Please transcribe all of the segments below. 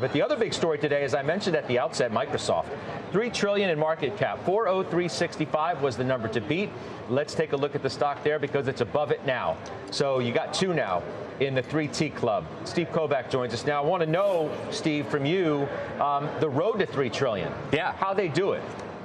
But the other big story today, as I mentioned at the outset, Microsoft. $3 trillion in market cap. 403.65 was the number to beat. Let's take a look at the stock there because it's above it now. So you got two now in the 3T club. Steve Kovac joins us now. I want to know, Steve, from you, the road to $3 trillion. Yeah. How they do it.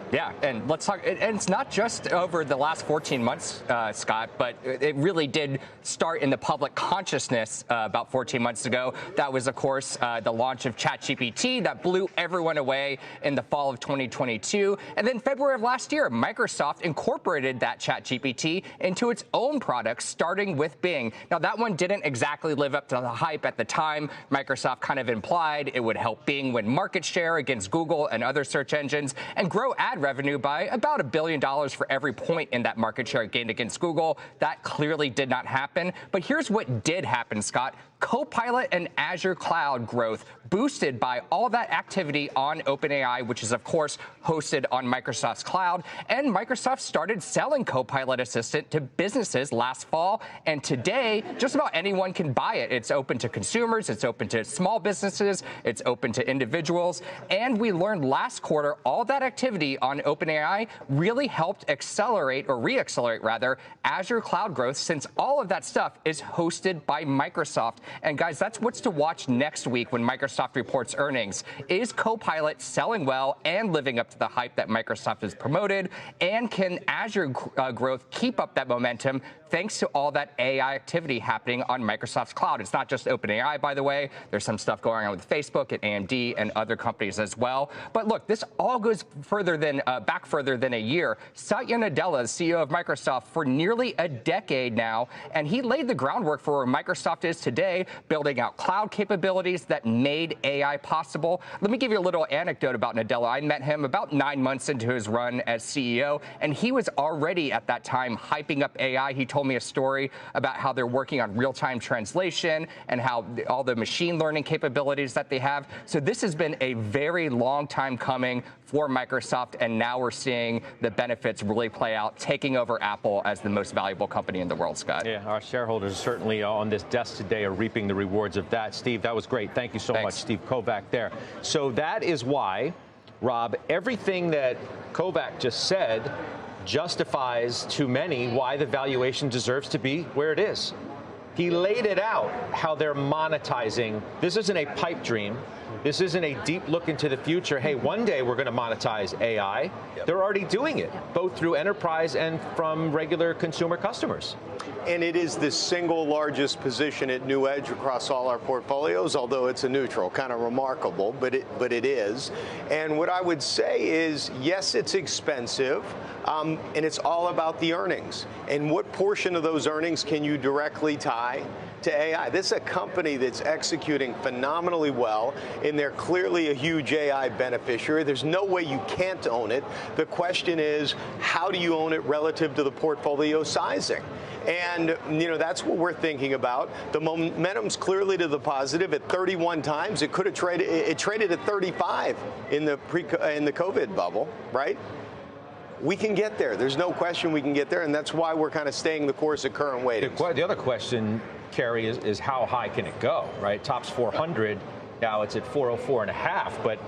Yeah, and let's talk. And it's not just over the last 14 months, Scott, but it really did start in the public consciousness about 14 months ago. That was, of course, the launch of ChatGPT that blew everyone away in the fall of 2022. And then February of last year, Microsoft incorporated that ChatGPT into its own products, starting with Bing. Now, that one didn't exactly live up to the hype at the time. Microsoft kind of implied it would help Bing win market share against Google and other search engines and grow ad revenue by about $1 billion for every point in that market share gained against Google. That clearly did not happen. But here's what did happen, Scott. Copilot and Azure Cloud growth boosted by all that activity on OpenAI, which is, of course, hosted on Microsoft's cloud. And Microsoft started selling Copilot Assistant to businesses last fall. And today, just about anyone can buy it. It's open to consumers. It's open to small businesses. It's open to individuals. And we learned last quarter all that activity on OpenAI really helped accelerate, or re-accelerate rather, Azure Cloud growth, since all of that stuff is hosted by Microsoft. And guys, that's what's to watch next week when Microsoft reports earnings. Is Copilot selling well and living up to the hype that Microsoft has promoted? And can Azure growth keep up that momentum thanks to all that AI activity happening on Microsoft's cloud? It's not just OpenAI, by the way. There's some stuff going on with Facebook and AMD and other companies as well. But look, this all goes back further than a year. Satya Nadella is CEO of Microsoft for nearly a decade now, and he laid the groundwork for where Microsoft is today, building out cloud capabilities that made AI possible. Let me give you a little anecdote about Nadella. I met him about 9 months into his run as CEO, and he was already at that time hyping up AI. He told me a story about how they're working on real-time translation and how all the machine learning capabilities that they have. So this has been a very long time coming for Microsoft, and now we're seeing the benefits really play out, taking over Apple as the most valuable company in the world, Scott. Yeah, our shareholders certainly on this desk today are reaping the rewards of that. Steve, that was great. Thank you so much, Steve Kovac there. So that is why, Rob, everything that Kovac just said justifies to many why the valuation deserves to be where it is. He laid it out, how they're monetizing. This isn't a pipe dream. This isn't a deep look into the future. Hey, one day we're going to monetize AI. They're already doing it, both through enterprise and from regular consumer customers. And it is the single largest position at New Edge across all our portfolios, although it's a neutral, kind of remarkable, but it is. And what I would say is, yes, it's expensive, and it's all about the earnings. And what portion of those earnings can you directly tie to AI? This is a company that's executing phenomenally well, and they're clearly a huge AI beneficiary. There's no way you can't own it. The question is, how do you own it relative to the portfolio sizing? And, you know, that's what we're thinking about. The momentum's clearly to the positive at 31 times. It could have traded, it traded at 35 in the COVID bubble, right? We can get there. There's no question we can get there, and that's why we're kind of staying the course at current weightings. The other question, Kerry, is how high can it go, right? Top's 400. Now it's at 404.5, but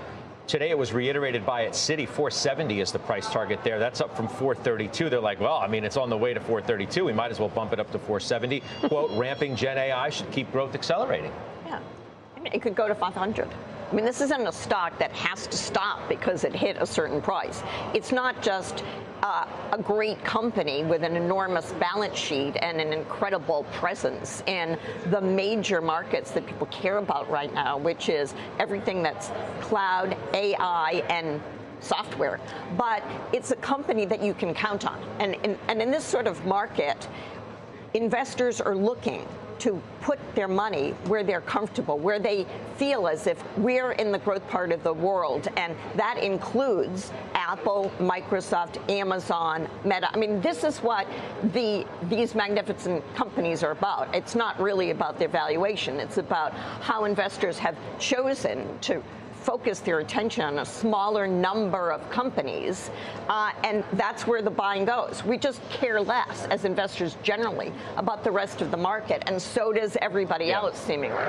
today it was reiterated by its Citi. 470 is the price target there. That's up from 432. They're like, well, I mean, it's on the way to 432. We might as well bump it up to 470. Quote, ramping Gen AI should keep growth accelerating. Yeah, I mean, it could go to 500. I mean, this isn't a stock that has to stop because it hit a certain price. It's not just a great company with an enormous balance sheet and an incredible presence in the major markets that people care about right now, which is everything that's cloud, AI, and software. But it's a company that you can count on. And in this sort of market, investors are looking to put their money where they're comfortable, where they feel as if we're in the growth part of the world. And that includes Apple, Microsoft, Amazon, Meta. I mean, this is what these magnificent companies are about. It's not really about their valuation. It's about how investors have chosen to focus their attention on a smaller number of companies, and that's where the buying goes. We just care less as investors generally about the rest of the market, and so does everybody else, seemingly.